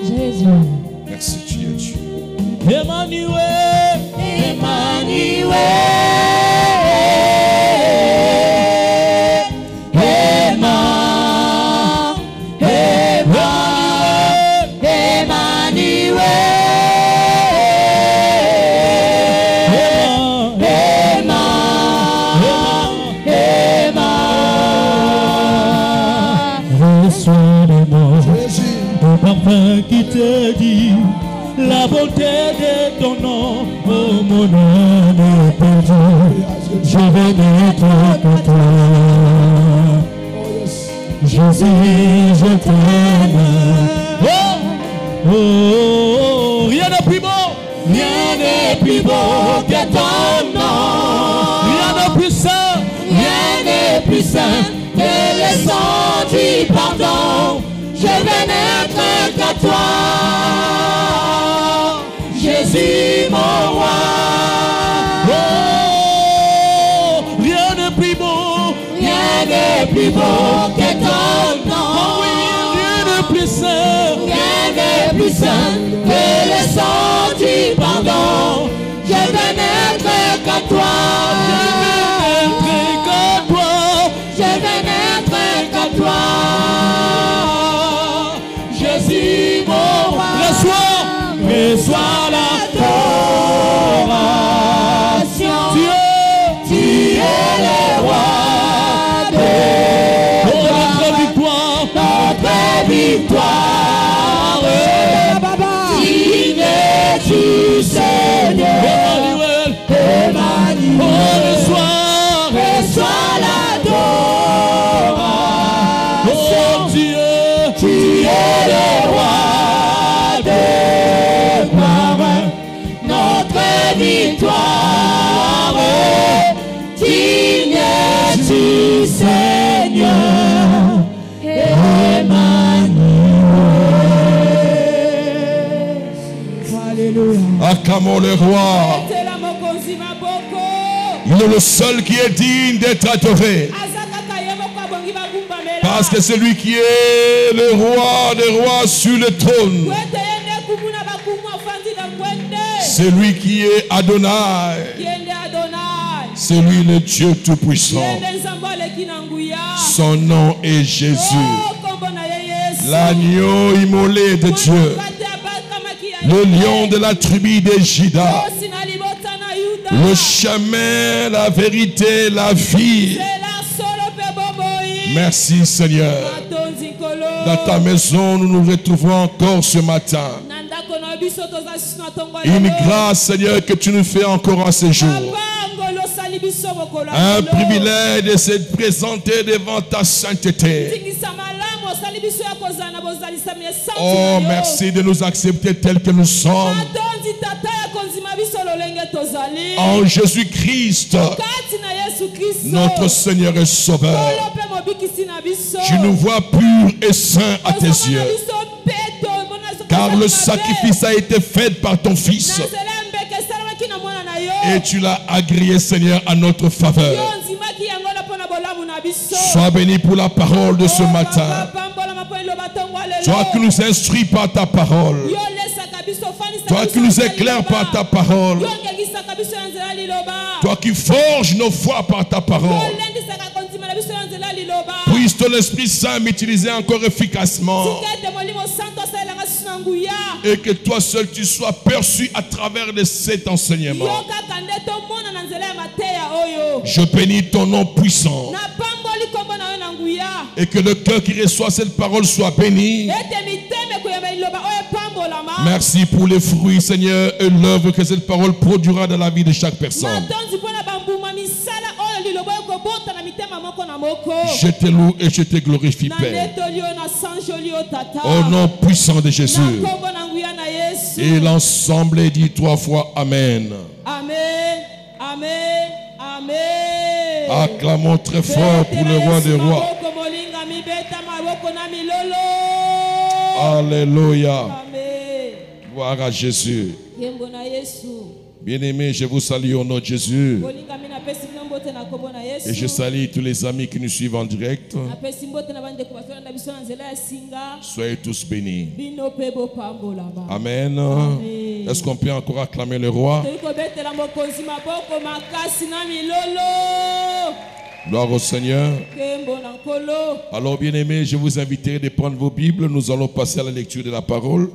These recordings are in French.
Jésus. Merci, tu es Dieu. Emmanuel, Emmanuel. Parfum qui te dit la bonté de ton nom, oh mon âme est perdue, je vais n'être que toi. Jésus, je t'aime. Oh, oh, rien n'est plus beau, Rien n'est plus beau que ton nom. rien n'est plus saint, Rien n'est plus saint que le sang du pardon. Je vais n'être qu'à toi, Jésus mon roi. oh, rien n'est plus beau, Rien n'est plus beau que ton nom. oh oui, rien n'est plus saint. Rien n'est plus saint que le sang du pardon. Je vais n'être qu'à toi. Je vais n'être qu'à toi. Jésus mon roi. Reçois l'adoration. Tu es le roi de notre victoire, notre victoire. Digne du Seigneur. Emmanuel, Emmanuel. reçois l'adoration. oh Dieu, Tu es le roi de gloire, notre victoire, digne du Seigneur, Emmanuel. Alléluia. Acclamons le roi. Il est le seul qui est digne d'être adoré. Parce que c'est lui qui est le roi des rois sur le trône. C'est lui qui est Adonai. C'est lui le Dieu Tout-Puissant. Son nom est Jésus. L'agneau immolé de Dieu. Le lion de la tribu de Juda. Le chemin, la vérité, la vie. Merci Seigneur. Dans ta maison, nous nous retrouvons encore ce matin. Une grâce, Seigneur, que tu nous fais encore en ce jour. Un privilège de se présenter devant ta sainteté. Oh, merci de nous accepter tels que nous sommes. En Jésus-Christ, notre Seigneur et Sauveur. Tu nous vois purs et saints à tes yeux. Car le sacrifice a été fait par ton Fils. Et tu l'as agréé, Seigneur, à notre faveur. Sois béni pour la parole de ce matin. Toi qui nous instruis par ta parole. Toi qui nous éclaires par ta parole. Toi qui forges nos foi par ta parole. Puisse ton Esprit Saint m'utiliser encore efficacement. Et que toi seul tu sois perçu à travers de cet enseignement. Je bénis ton nom puissant. Et que le cœur qui reçoit cette parole soit béni. Merci pour les fruits, Seigneur, et l'œuvre que cette parole produira dans la vie de chaque personne. Je te loue et je te glorifie, Père. Au nom puissant de Jésus. Et l'ensemble dit 3 fois Amen. Amen. Amen. Amen. Acclamons très fort pour le roi des rois. Alléluia. Gloire à Jésus. Bien-aimés, je vous salue au nom de Jésus. Et je salue tous les amis qui nous suivent en direct. Soyez tous bénis. Amen. Est-ce qu'on peut encore acclamer le roi? Gloire au Seigneur. Alors, bien-aimés, je vous inviterai de prendre vos Bibles. Nous allons passer à la lecture de la parole.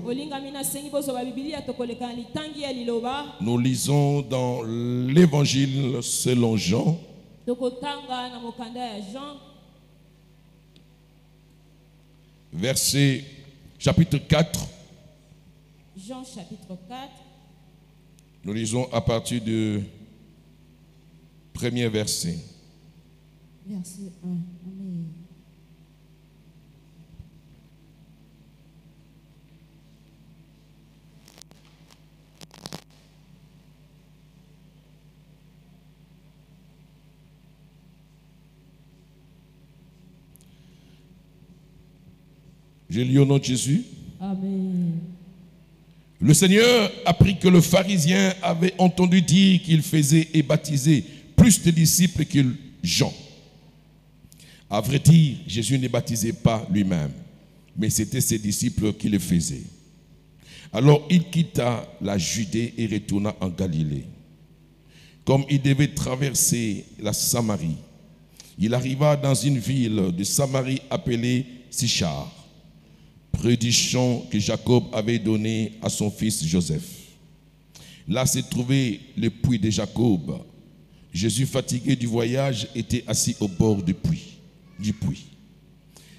Nous lisons dans l'Évangile selon Jean. Verset chapitre 4. Jean chapitre 4. Nous lisons à partir du premier verset. Verset 1. Amen. Je lis au nom de Jésus. Amen. Le Seigneur apprit que le pharisien avait entendu dire qu'il faisait et baptisait plus de disciples que Jean. À vrai dire, Jésus ne baptisait pas lui-même, mais c'était ses disciples qui le faisaient. Alors il quitta la Judée et retourna en Galilée. Comme il devait traverser la Samarie, il arriva dans une ville de Samarie appelée Sichar, près du champ que Jacob avait donné à son fils Joseph. Là se trouvait le puits de Jacob. Jésus, fatigué du voyage, était assis au bord du puits.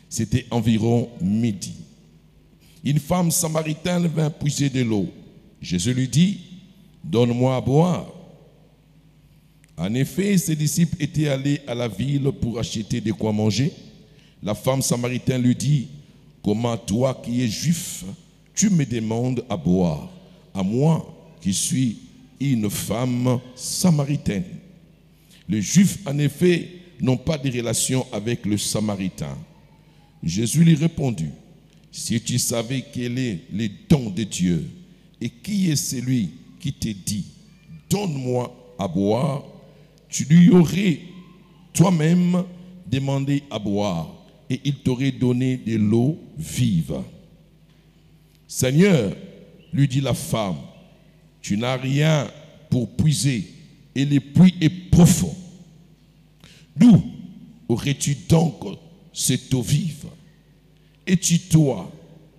C'était environ midi. Une femme samaritaine vint puiser de l'eau. Jésus lui dit, « Donne-moi à boire. » En effet, ses disciples étaient allés à la ville pour acheter de quoi manger. La femme samaritaine lui dit, « Comment toi qui es juif, tu me demandes à boire, à moi qui suis une femme samaritaine. » Les Juifs, en effet, n'ont pas de relation avec le Samaritain. Jésus lui répondit, « Si tu savais quel est le don de Dieu et qui est celui qui te dit, donne-moi à boire, tu lui aurais toi-même demandé à boire et il t'aurait donné de l'eau vive. » Seigneur, lui dit la femme, tu n'as rien pour puiser et le puits est profond. D'où aurais-tu donc cette eau vive? Es-tu toi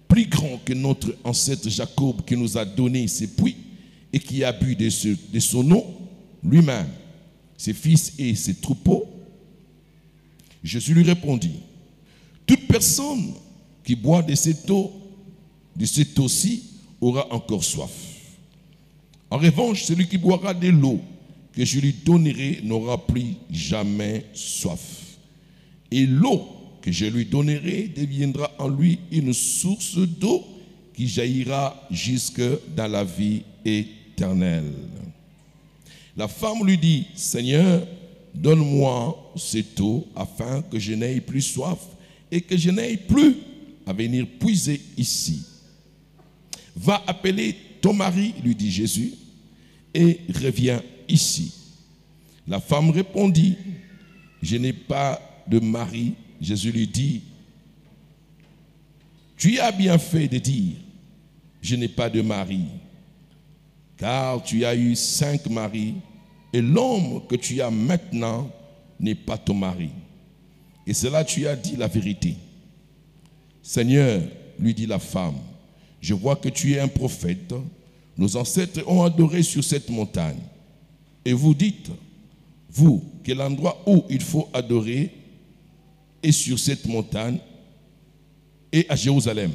plus grand que notre ancêtre Jacob qui nous a donné ce puits et qui a bu de son eau lui-même, ses fils et ses troupeaux? Jésus lui répondit, toute personne qui boit de cette eau-ci aura encore soif. En revanche, celui qui boira de l'eau que je lui donnerai n'aura plus jamais soif. Et l'eau que je lui donnerai deviendra en lui une source d'eau qui jaillira jusque dans la vie éternelle. La femme lui dit, Seigneur, donne-moi cette eau afin que je n'aie plus soif et que je n'aie plus à venir puiser ici. Va appeler ton mari, lui dit Jésus, et reviens ici. La femme répondit, je n'ai pas de mari. Jésus lui dit, tu as bien fait de dire, je n'ai pas de mari, car tu as eu 5 maris, et l'homme que tu as maintenant n'est pas ton mari. Et cela tu as dit la vérité. Seigneur, lui dit la femme, je vois que tu es un prophète. Nos ancêtres ont adoré sur cette montagne. Et vous dites, vous, que l'endroit où il faut adorer est sur cette montagne et à Jérusalem.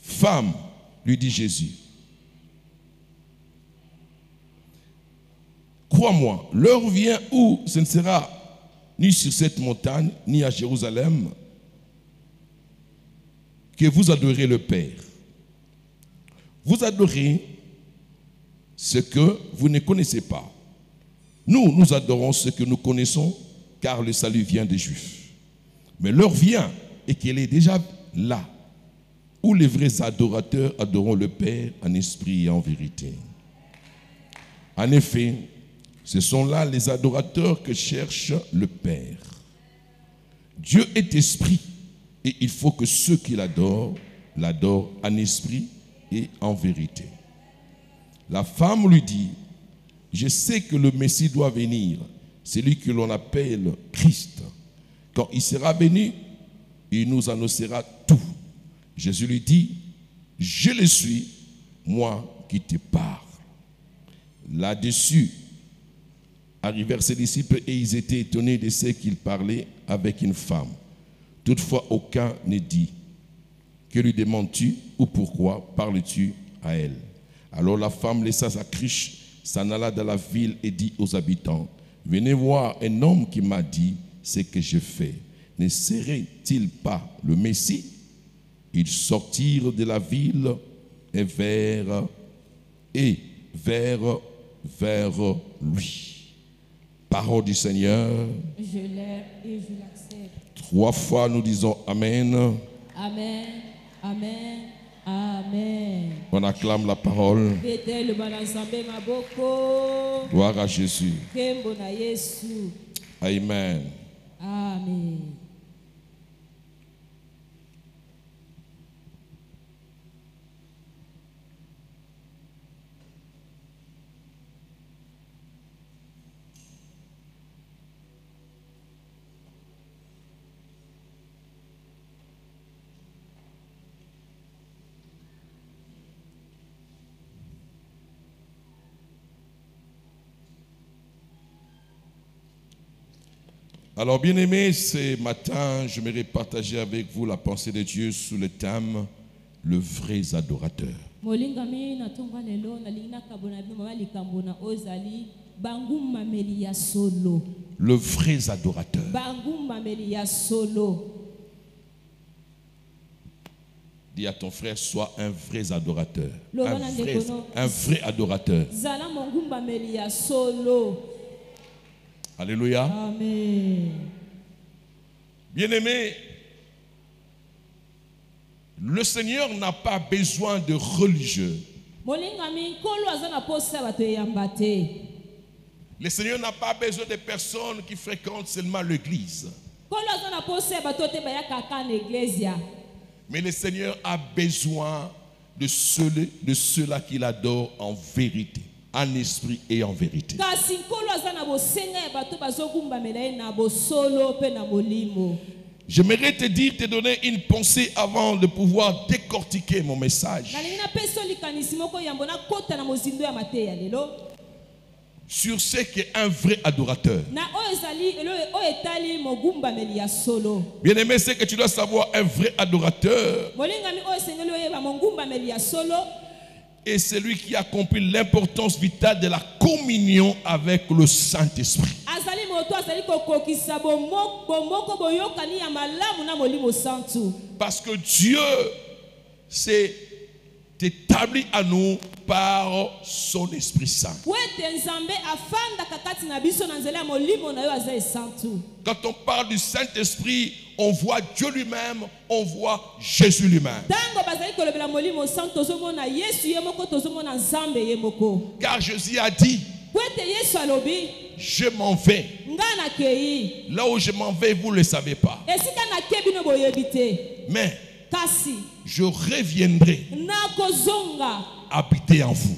Femme, lui dit Jésus, crois-moi, l'heure vient où ce ne sera ni sur cette montagne, ni à Jérusalem, que vous adorez le Père. Vous adorez ce que vous ne connaissez pas. Nous adorons ce que nous connaissons, car le salut vient des Juifs. Mais l'heure vient, et qu'elle est déjà là, où les vrais adorateurs adoreront le Père en esprit et en vérité. En effet, Ce sont là les adorateurs que cherche le Père. Dieu est esprit et il faut que ceux qui l'adorent en esprit et en vérité. La femme lui dit, je sais que le Messie doit venir, celui que l'on appelle Christ. Quand il sera venu, il nous annoncera tout. Jésus lui dit, je le suis, moi qui te parle. Là-dessus, arrivèrent ses disciples et ils étaient étonnés de ce qu'il parlait avec une femme. Toutefois, aucun ne dit, que lui demandes-tu ou pourquoi parles-tu à elle? Alors la femme laissa sa cruche, s'en alla dans la ville et dit aux habitants, venez voir un homme qui m'a dit ce que je fais. Ne serait-il pas le Messie? Ils sortirent de la ville et vers lui. Parole du Seigneur. Je l'aime et je l'accepte. 3 fois nous disons Amen. Amen, Amen, Amen. On acclame la parole. Gloire à Jésus. Amen. Amen. Alors, bien-aimés, ce matin, je voudrais partager avec vous la pensée de Dieu sous le thème « Le vrai adorateur ». Le vrai adorateur. Dis à ton frère, sois un vrai adorateur. Un vrai adorateur. Alléluia. Amen. Bien-aimé, le Seigneur n'a pas besoin de religieux. Le Seigneur n'a pas besoin de personnes qui fréquentent seulement l'église. Mais le Seigneur a besoin de ceux-là qu'il adore en vérité, en esprit et en vérité. J'aimerais te donner une pensée avant de pouvoir décortiquer mon message sur ce qu'est un vrai adorateur. Bien-aimé, c'est que tu dois savoir, un vrai adorateur est celui qui accomplit l'importance vitale de la communion avec le Saint-Esprit. Parce que Dieu s'est établi à nous par son Esprit Saint. Quand on parle du Saint-Esprit, on voit Dieu lui-même, on voit Jésus lui-même. Car Jésus a dit, je m'en vais. Là où je m'en vais, vous ne le savez pas. Mais je reviendrai habiter en vous.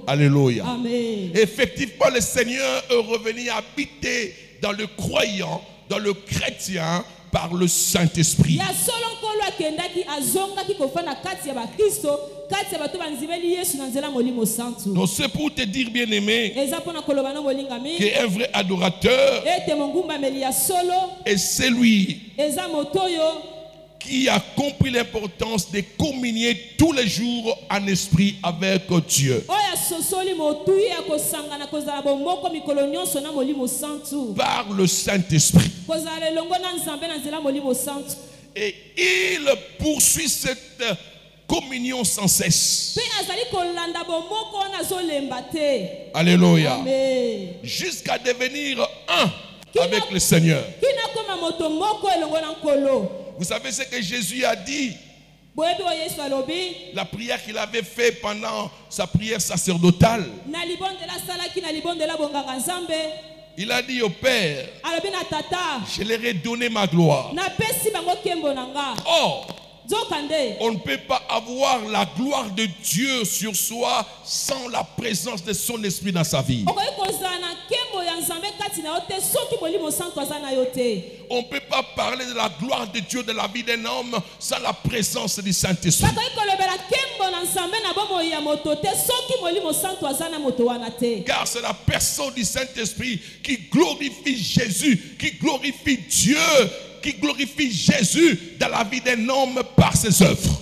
Alléluia. Amen. Effectivement, le Seigneur est revenu habiter dans le croyant, dans le chrétien, par le Saint-Esprit. Donc c'est pour te dire, bien-aimé, qu'un vrai adorateur est celui qui a compris l'importance de communier tous les jours en esprit avec Dieu. Par le Saint-Esprit. Et il poursuit cette communion sans cesse. Alléluia. Amen. Jusqu'à devenir un avec le Seigneur. Vous savez ce que Jésus a dit La prière qu'il avait faite pendant sa prière sacerdotale. Il a dit au Père, je leur ai donné ma gloire. Or, on ne peut pas avoir la gloire de Dieu sur soi sans la présence de son esprit dans sa vie. On ne peut pas parler de la gloire de Dieu dans la vie d'un homme sans la présence du Saint-Esprit. Car c'est la personne du Saint-Esprit qui glorifie Jésus, qui glorifie Dieu, qui glorifie Jésus dans la vie d'un homme par ses œuvres.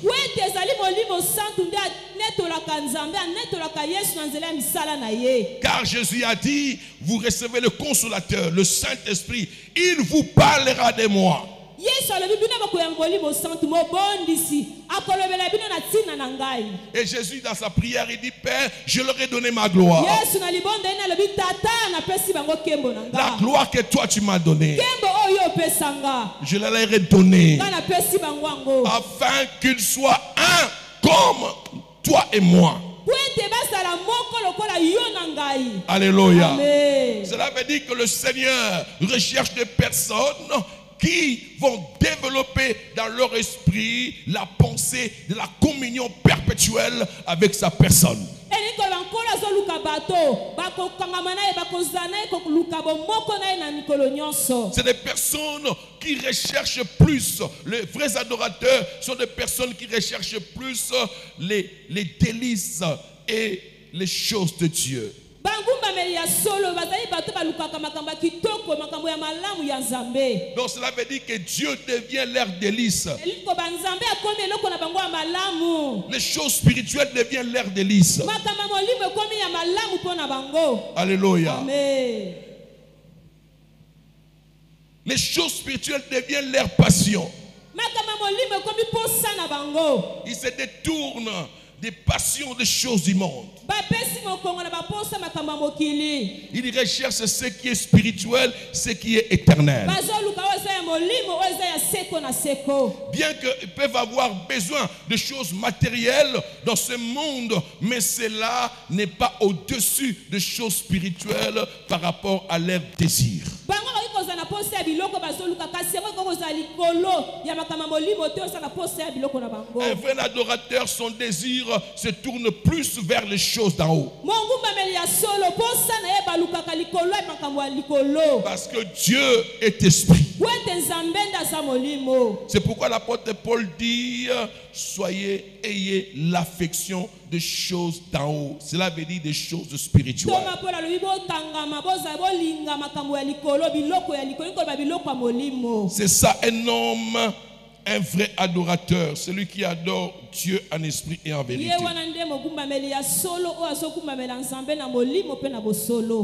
Car Jésus a dit, vous recevez le Consolateur, le Saint-Esprit, il vous parlera de moi. Et Jésus dans sa prière il dit, Père, je leur ai donné ma gloire. La gloire que toi tu m'as donnée, je leur ai donnée afin qu'ils soient un comme toi et moi. Alléluia. Amen. Cela veut dire que le Seigneur recherche des personnes qui vont développer dans leur esprit la pensée de la communion perpétuelle avec sa personne. C'est des personnes qui recherchent plus. Les vrais adorateurs sont des personnes qui recherchent plus les délices et les choses de Dieu. Donc cela veut dire que Dieu devient leur délice. Les choses spirituelles deviennent leur délice. Alléluia. Amen. Les choses spirituelles deviennent leur passion. Ils se détournent des passions des choses du monde. Ils recherchent ce qui est spirituel, ce qui est éternel. Bien qu'ils peuvent avoir besoin de choses matérielles dans ce monde, mais cela n'est pas au-dessus des choses spirituelles par rapport à leurs désirs. Un vrai adorateur, son désir se tourne plus vers les choses d'en haut. Parce que Dieu est esprit. C'est pourquoi l'apôtre Paul dit, ayez l'affection des choses d'en haut. Cela veut dire des choses spirituelles. C'est ça un homme, un vrai adorateur, celui qui adore Dieu en esprit et en vérité.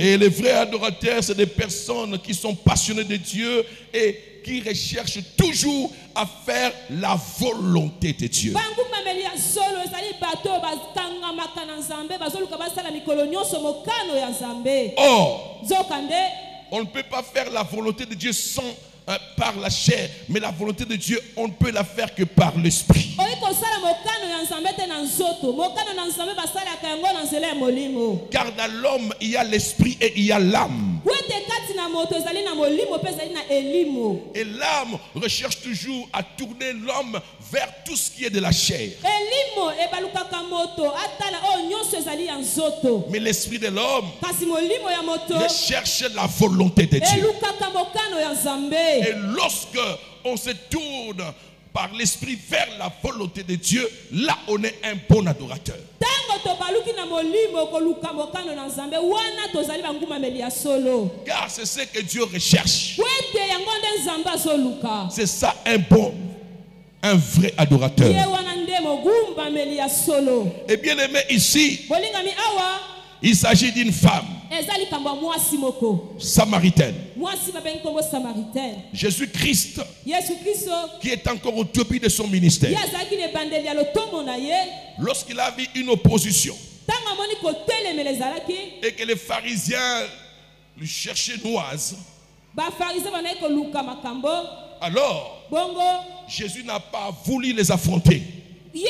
Et les vrais adorateurs, c'est des personnes qui sont passionnées de Dieu et qui recherchent toujours à faire la volonté de Dieu. Or, on ne peut pas faire la volonté de Dieu sans par la chair, mais la volonté de Dieu, on ne peut la faire que par l'esprit. Car dans l'homme, il y a l'esprit et il y a l'âme. Et l'âme recherche toujours à tourner l'homme vers tout ce qui est de la chair. Mais l'esprit de l'homme recherche la volonté de Dieu. Et lorsque on se tourne par l'esprit vers la volonté de Dieu, là on est un bon adorateur. Car c'est ce que Dieu recherche. C'est ça un vrai adorateur. Et bien aimé ici, il s'agit d'une femme samaritaine. Jésus-Christ, qui est encore au début de son ministère, lorsqu'il a vu une opposition et que les pharisiens lui cherchaient noise, alors Jésus n'a pas voulu les affronter. Il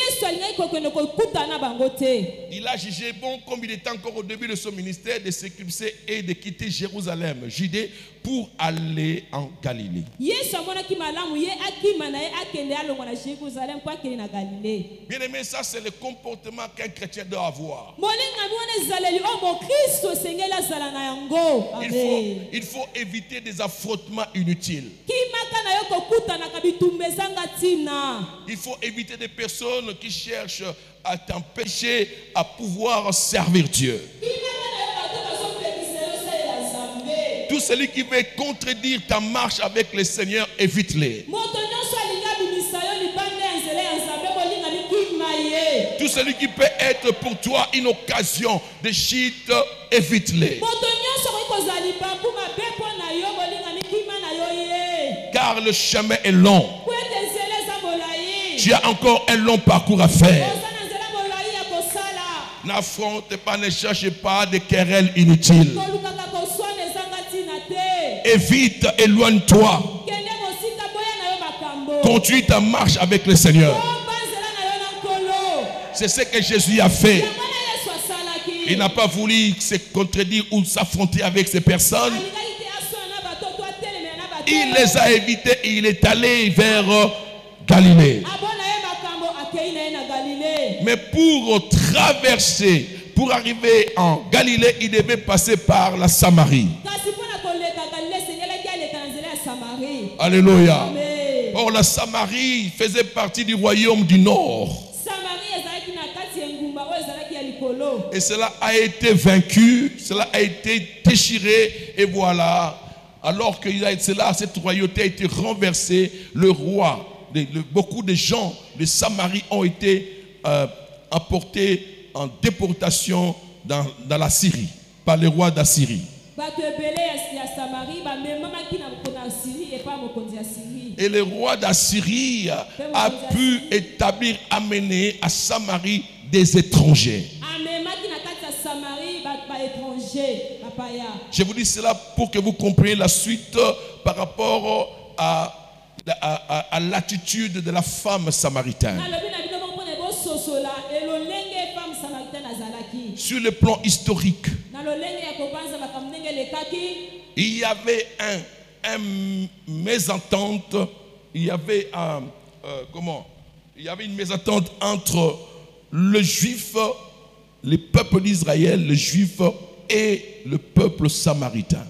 a jugé bon, comme il était encore au début de son ministère, de s'éclipser et de quitter Jérusalem, Judée, pour aller en Galilée. Bien aimé, ça c'est le comportement qu'un chrétien doit avoir. Il faut éviter des affrontements inutiles. Il faut éviter des personnes qui cherchent à t'empêcher à pouvoir servir Dieu. Tout celui qui veut contredire ta marche avec le Seigneur, évite-les. Tout celui qui peut être pour toi une occasion de chute, évite-les. Car le chemin est long. Tu as encore un long parcours à faire. N'affronte pas, ne cherche pas de querelles inutiles. Évite, éloigne-toi. Continue ta marche avec le Seigneur. C'est ce que Jésus a fait. Il n'a pas voulu se contredire ou s'affronter avec ces personnes. Il les a évités et il est allé vers Galilée. Mais pour traverser, pour arriver en Galilée, il devait passer par la Samarie. Alléluia. Or la Samarie faisait partie du royaume du Nord. Et cela a été vaincu, cela a été déchiré, et voilà. Alors que cette royauté a été renversée, le roi, beaucoup de gens de Samarie ont été apportés en déportation dans la Syrie, par le roi d'Assyrie. Et le roi d'Assyrie a pu amener à Samarie des étrangers. Je vous dis cela pour que vous compreniez la suite par rapport à l'attitude de la femme samaritaine. Sur le plan historique, il y avait une mésentente. Il y avait une mésentente entre le juif, le peuple d'Israël, le juif et le peuple samaritain.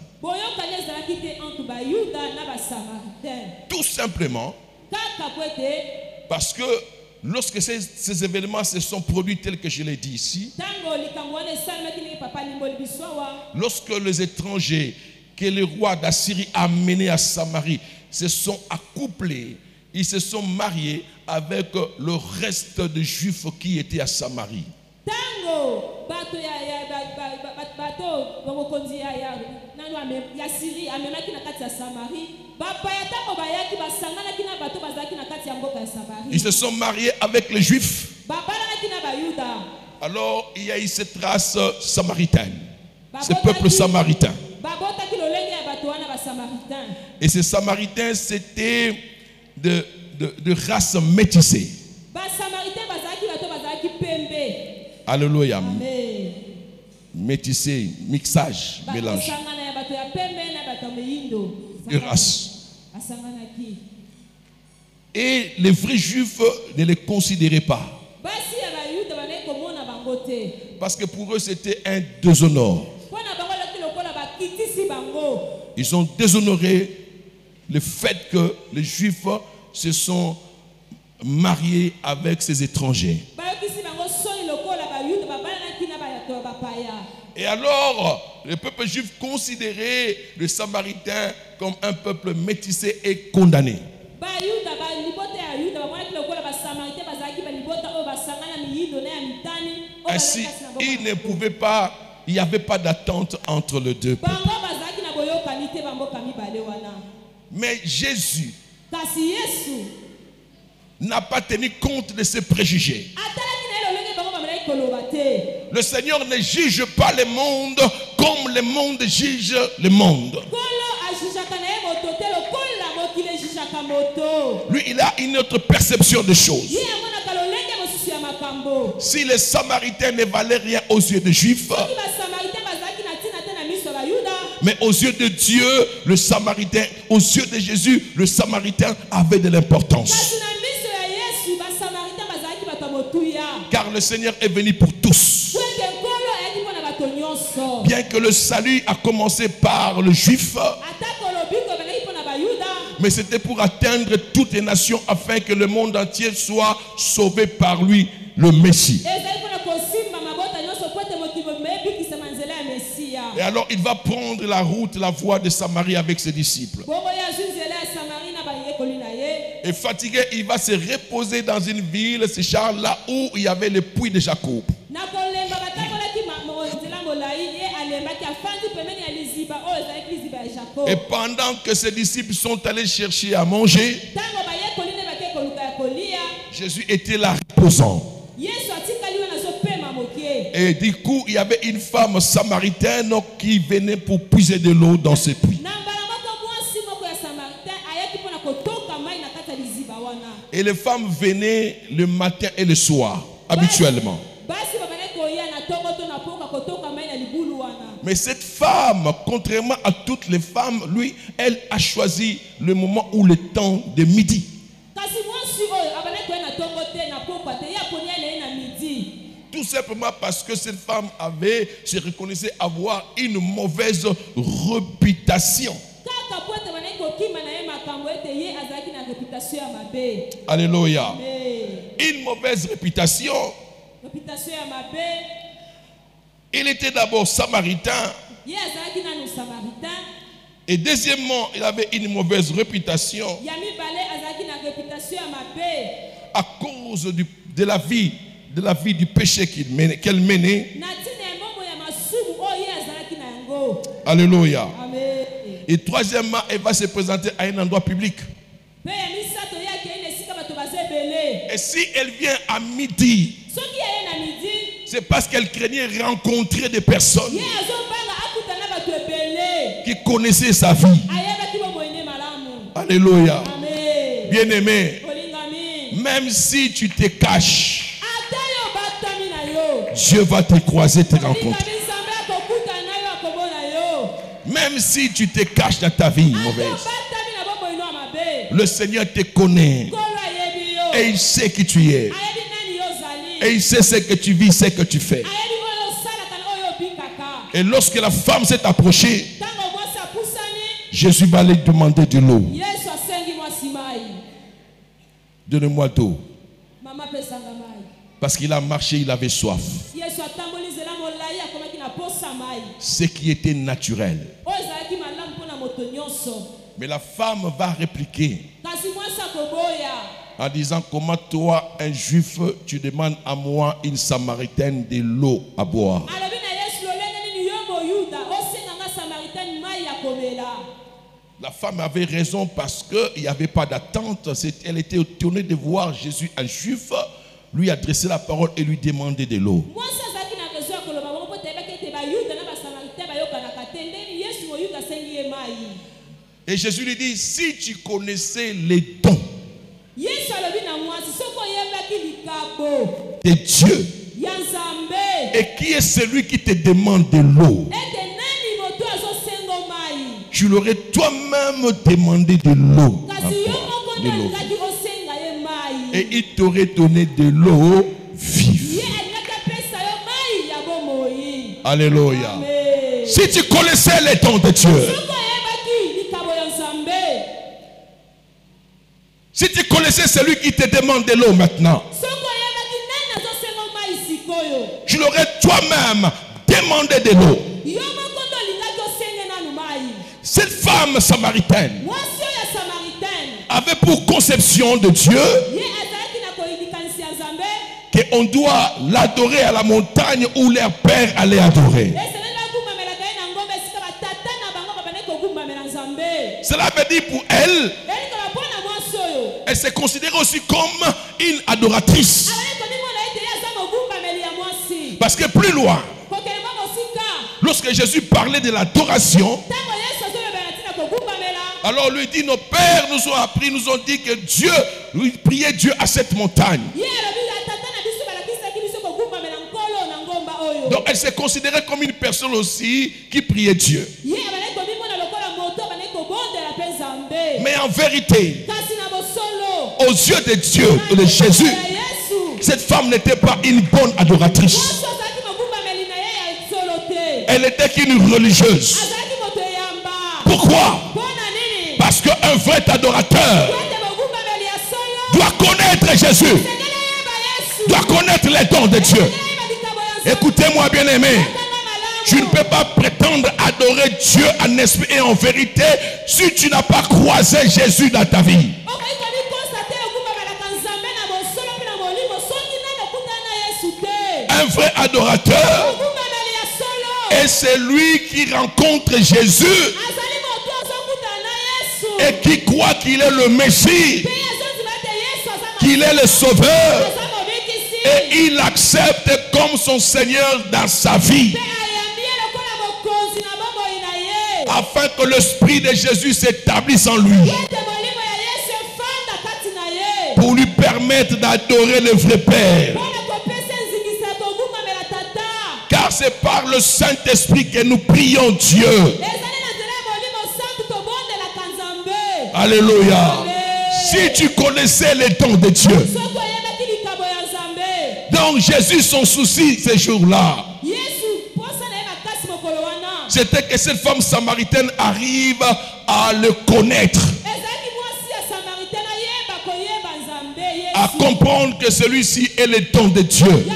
Tout simplement parce que lorsque ces événements se sont produits tels que je l'ai dit ici, lorsque les étrangers que le roi d'Assyrie a menés à Samarie se sont accouplés, ils se sont mariés avec le reste des juifs qui étaient à Samarie. Ils se sont mariés avec les juifs. Alors il y a eu cette race samaritaine, ce peuple samaritain. Et ces samaritains, c'était de race métissée. Alléluia. Métissé, mixage, mélange de race. Et les vrais juifs ne les considéraient pas. Parce que pour eux, c'était un déshonneur. Ils ont déshonoré le fait que les juifs se sont mariés avec ces étrangers. Et alors, le peuple juif considérait les Samaritains comme un peuple métissé et condamné. Ainsi, il ne pouvait pas, il n'y avait pas d'attente entre les deux peuples. Mais Jésus n'a pas tenu compte de ces préjugés. Le Seigneur ne juge pas le monde comme le monde juge le monde. Lui, il a une autre perception des choses. Si les Samaritains ne valaient rien aux yeux des Juifs, mais aux yeux de Dieu, le Samaritain, aux yeux de Jésus, le Samaritain avait de l'importance. Car le Seigneur est venu pour tous. Bien que le salut a commencé par le Juif, mais c'était pour atteindre toutes les nations afin que le monde entier soit sauvé par lui, le Messie. Et alors il va prendre la route, la voie de Samarie avec ses disciples. Et fatigué, il va se reposer dans une ville, c'est Charles, là où il y avait le puits de Jacob. Et pendant que ses disciples sont allés chercher à manger, Jésus était là reposant. Et du coup, il y avait une femme samaritaine qui venait pour puiser de l'eau dans ce puits. Et les femmes venaient le matin et le soir, habituellement. Mais cette femme, contrairement à toutes les femmes, lui, elle a choisi le moment ou le temps de midi. Tout simplement parce que cette femme se reconnaissait avoir une mauvaise réputation. Alléluia. Une mauvaise réputation. Il était d'abord samaritain. Et deuxièmement, il avait une mauvaise réputation à cause de la vie du péché qu'elle menait. Alléluia. Et troisièmement, elle va se présenter à un endroit public. Et si elle vient à midi, c'est parce qu'elle craignait rencontrer des personnes qui connaissaient sa vie. Alléluia. Bien-aimé, même si tu te caches, Dieu va te croiser, te rencontrer. Même si tu te caches dans ta vie mauvaise, le Seigneur te connaît et il sait qui tu es. Et il sait ce que tu vis, ce que tu fais. Et lorsque la femme s'est approchée, Jésus va lui demander de l'eau. Donne-moi d'eau. Parce qu'il a marché, il avait soif. Ce qui était naturel. Mais la femme va répliquer en disant: comment toi, un juif, tu demandes à moi, une samaritaine, de l'eau à boire? La femme avait raison parce qu'il n'y avait pas d'attente. Elle était étonnée de voir Jésus, un juif, lui adresser la parole et lui demander de l'eau. Et Jésus lui dit: si tu connaissais les dons de Dieu, et qui est celui qui te demande de l'eau, tu l'aurais toi-même demandé de l'eau. Et il t'aurait donné de l'eau vive. Alléluia. Si tu connaissais les dons de Dieu, si tu connaissais celui qui te demande de l'eau maintenant, tu l'aurais toi-même demandé de l'eau. Cette femme samaritaine avait pour conception de Dieu qu'on doit l'adorer à la montagne où leur père allait adorer. Cela veut dire pour elle, elle se considérait aussi comme une adoratrice. Parce que plus loin, lorsque Jésus parlait de l'adoration, alors lui dit: nos pères nous ont appris, nous ont dit que Dieu, priait Dieu à cette montagne. elle s'est considérée comme une personne aussi qui priait Dieu. Mais en vérité, aux yeux de Dieu, de Jésus, cette femme n'était pas une bonne adoratrice. Elle n'était qu'une religieuse. Pourquoi? Parce qu'un vrai adorateur doit connaître Jésus, doit connaître les dons de Dieu. Écoutez-moi bien aimé, tu ne peux pas prétendre adorer Dieu en esprit et en vérité si tu n'as pas croisé Jésus dans ta vie. Un vrai adorateur est celui qui rencontre Jésus et qui croit qu'il est le Messie, qu'il est le Sauveur, et il accepte comme son Seigneur dans sa vie, afin que l'Esprit de Jésus s'établisse en lui, pour lui permettre d'adorer le vrai Père. Car c'est par le Saint-Esprit que nous prions Dieu. Alléluia. Si tu connaissais les dons de Dieu. Donc Jésus, son souci ces jours-là, c'était que cette femme samaritaine arrive à le connaître, à comprendre que celui-ci est le don de Dieu.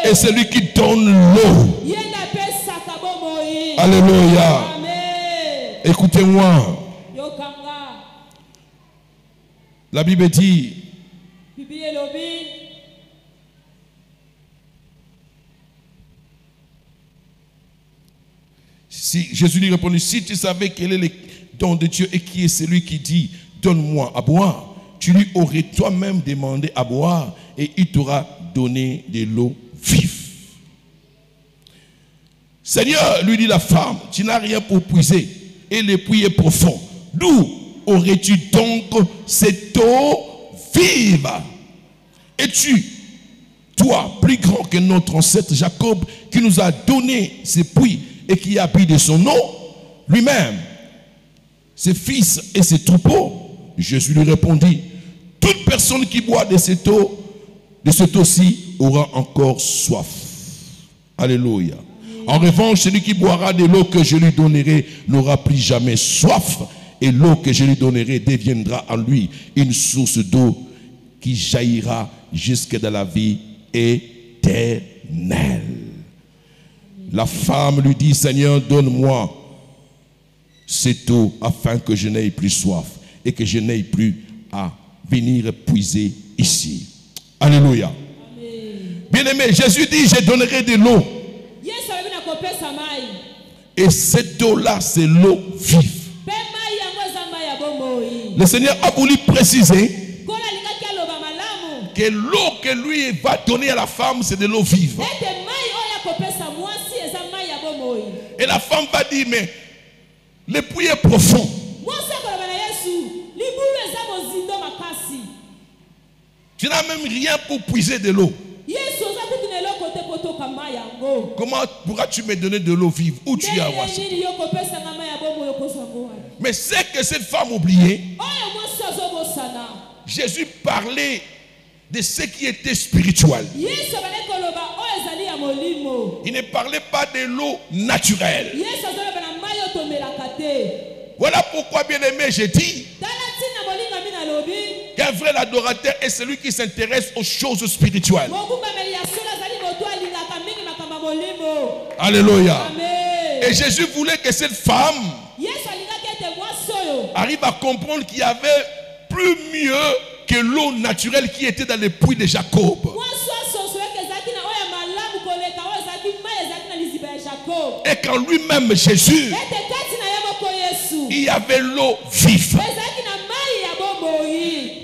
Et celui qui donne l'eau. Alléluia. Écoutez-moi. La Bible dit, si Jésus lui répondit, si tu savais quel est le don de Dieu et qui est celui qui dit, donne-moi à boire, tu lui aurais toi-même demandé à boire et il t'aura donné de l'eau vive. Seigneur, lui dit la femme, tu n'as rien pour puiser et le puits est profond. D'où aurais-tu donc cette eau vive? Es-tu, toi, plus grand que notre ancêtre Jacob, qui nous a donné ce puits et qui a bu de son eau lui-même, ses fils et ses troupeaux? Jésus lui répondit, toute personne qui boit de cette eau-ci aura encore soif. Alléluia. En revanche, celui qui boira de l'eau que je lui donnerai n'aura plus jamais soif, et l'eau que je lui donnerai deviendra en lui une source d'eau qui jaillira jusque dans la vie éternelle. La femme lui dit, Seigneur, donne-moi cette eau afin que je n'aie plus soif et que je n'aie plus à venir puiser ici. Alléluia. Bien-aimé, Jésus dit, je donnerai de l'eau. Et cette eau-là, c'est l'eau vive. Le Seigneur a voulu préciser que l'eau que lui va donner à la femme, c'est de l'eau vive. Et la femme va dire, mais le puits est profond. Tu n'as même rien pour puiser de l'eau. Comment pourras-tu me donner de l'eau vive? Où tu as avoir ça? Mais c'est que cette femme oubliée, Jésus parlait de ce qui était spirituel. Il ne parlait pas de l'eau naturelle. Voilà pourquoi, bien aimé, j'ai dit qu'un vrai adorateur est celui qui s'intéresse aux choses spirituelles. Alléluia. Et Jésus voulait que cette femme arrive à comprendre qu'il y avait plus mieux que l'eau naturelle qui était dans le puits de Jacob. Et qu'en lui-même, Jésus, il y avait l'eau vive.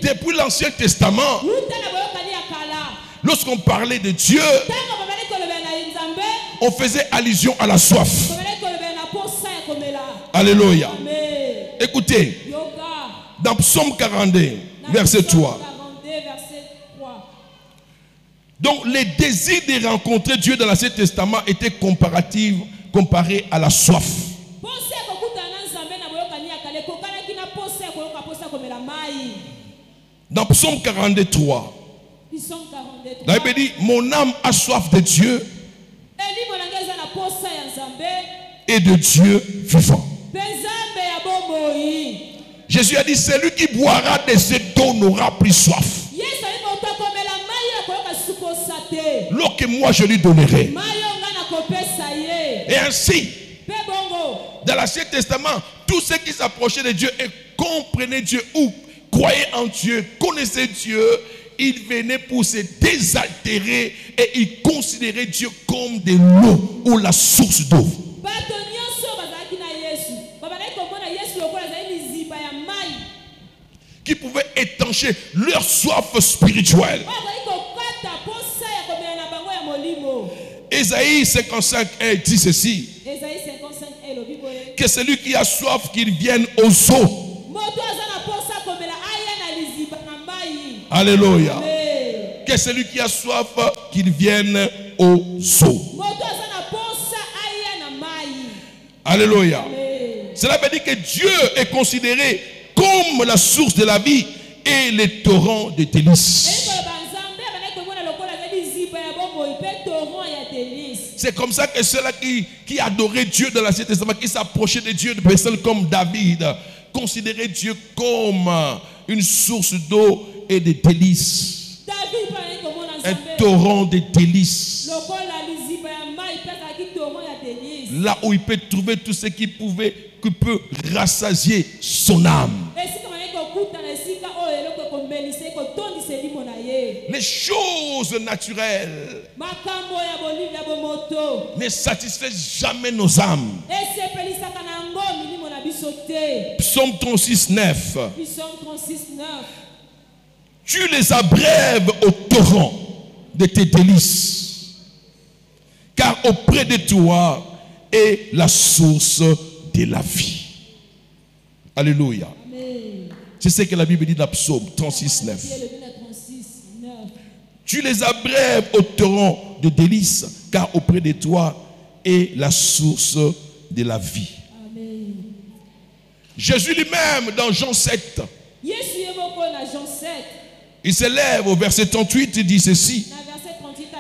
Depuis l'Ancien Testament, lorsqu'on parlait de Dieu, on faisait allusion à la soif. Alléluia. Écoutez, dans Psaume 42, verset 3. Donc les désirs de rencontrer Dieu dans l'Ancien Testament étaient comparés à la soif. Dans Psaume 43, la Bible dit, mon âme a soif de Dieu et de Dieu vivant. Jésus a dit, celui qui boira de cette eau n'aura plus soif. L'eau que moi je lui donnerai. Et ainsi, dans l'Ancien Testament, tous ceux qui s'approchaient de Dieu et comprenaient Dieu ou croyaient en Dieu, connaissaient Dieu, ils venaient pour se désaltérer et ils considéraient Dieu comme de l'eau ou la source d'eau. Qui pouvaient étancher leur soif spirituelle. Ésaïe 55 dit ceci, que celui qui a soif qu'il vienne aux eaux. Alléluia. Que celui qui a soif qu'il vienne aux eaux. Alléluia. Cela veut dire que Dieu est considéré comme la source de la vie et les torrents de délices. C'est comme ça que ceux-là qui adoraient Dieu dans l'Ancien Testament, qui s'approchaient de Dieu, de personnes comme David, considéraient Dieu comme une source d'eau et de délices. Un torrent de délices. Là où il peut trouver tout ce qui peut rassasier son âme. Les choses naturelles ne satisfaisent jamais nos âmes. Psaume 36, 9. Tu les abreuves au torrent de tes délices, car auprès de toi est la source de la vie. Alléluia. C'est ce que la Bible dit dans Psaume 36, 9. Tu les abreuves au torrent de délices, car auprès de toi est la source de la vie. Amen. Jésus lui-même, dans Jean 7, il se lève au verset 38, il dit ceci.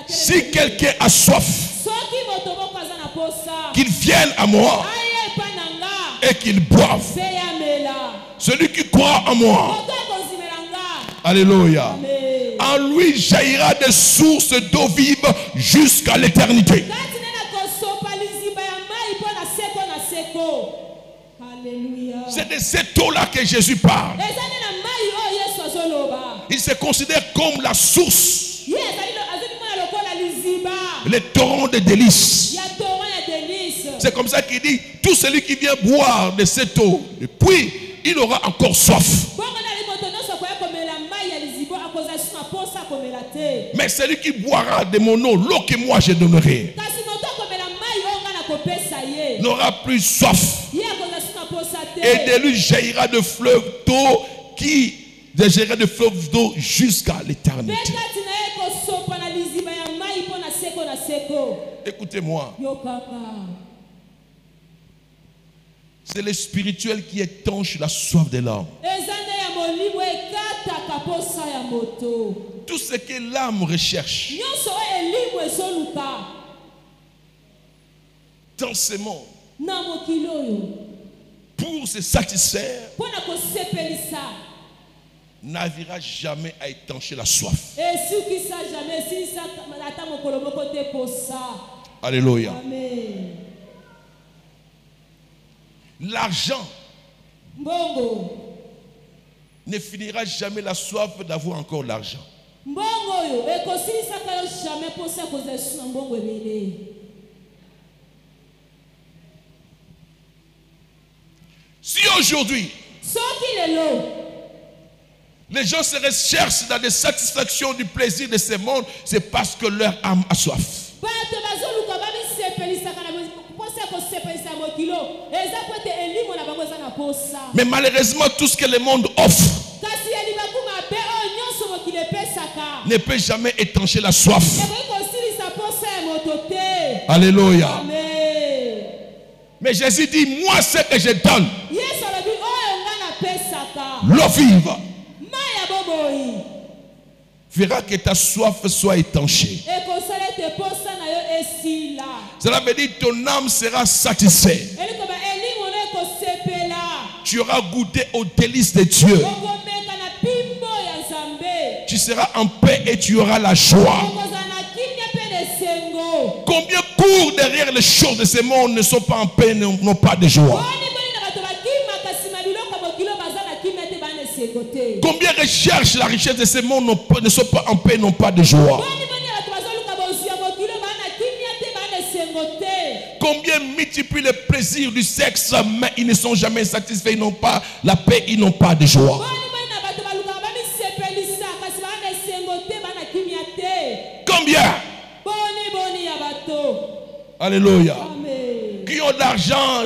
Si quelqu'un a soif, qu'il vienne à moi et qu'il boive. Celui qui croit en moi, alléluia, en lui jaillira des sources d'eau vive jusqu'à l'éternité. C'est de cette eau-là que Jésus parle. Il se considère comme la source, les torrents de délices. C'est comme ça qu'il dit, tout celui qui vient boire de cette eau, et puis il aura encore soif. Mais celui qui boira de mon eau, l'eau que moi je donnerai, n'aura plus soif. Et de lui jaillira de fleuves d'eau qui jaillira de fleuves d'eau jusqu'à l'éternité. Écoutez-moi. C'est le spirituel qui étanche la soif de l'âme. Tout ce que l'âme recherche dans ce monde, pour se satisfaire, n'arrivera jamais à étancher la soif. Alléluia. Amen. L'argent ne finira jamais la soif d'avoir encore l'argent. Si aujourd'hui les gens se recherchent dans des satisfactions du plaisir de ce monde, c'est parce que leur âme a soif. Mais malheureusement, tout ce que le monde offre ne peut jamais étancher la soif. Alléluia. Mais Jésus dit, moi ce que je donne, l'eau vive, fera que ta soif soit étanchée. Cela veut dire que ton âme sera satisfaite. Tu auras goûté aux délices de Dieu. Tu seras en paix et tu auras la joie. Combien courent derrière les choses de ce monde ne sont pas en paix, n'ont pas de joie? Combien recherchent la richesse de ce monde ne sont pas en paix, n'ont pas de joie? Combien multiplient les plaisirs du sexe, mais ils ne sont jamais satisfaits, ils n'ont pas la paix, ils n'ont pas de joie. Combien? Alléluia. Qui ont de l'argent,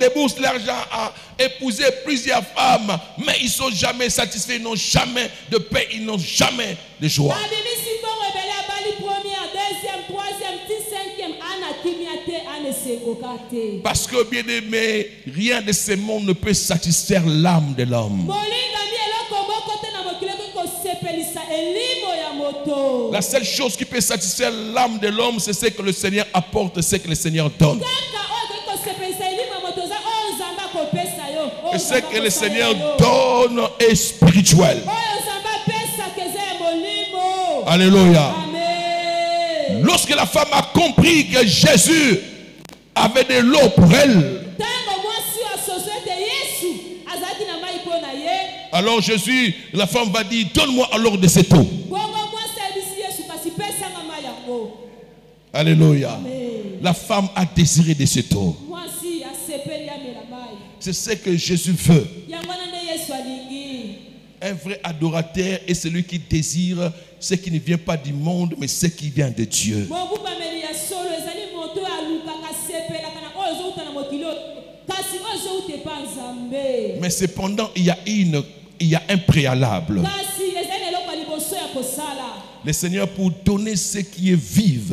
déboursent l'argent à épouser plusieurs femmes, mais ils ne sont jamais satisfaits, ils n'ont jamais de paix, ils n'ont jamais de joie. Parce que, bien aimé, rien de ce monde ne peut satisfaire l'âme de l'homme. La seule chose qui peut satisfaire l'âme de l'homme, c'est ce que le Seigneur apporte, ce que le Seigneur donne. Et ce que le Seigneur donne est spirituel. Alléluia. Lorsque la femme a compris que Jésus avait de l'eau pour elle, alors Jésus, la femme va dire, donne-moi alors de cette eau. Alléluia. La femme a désiré de cette eau. C'est ce que Jésus veut. Un vrai adorateur est celui qui désire ce qui ne vient pas du monde, mais ce qui vient de Dieu. Mais cependant, il y a un préalable. Le Seigneur, pour donner ce qui est vif,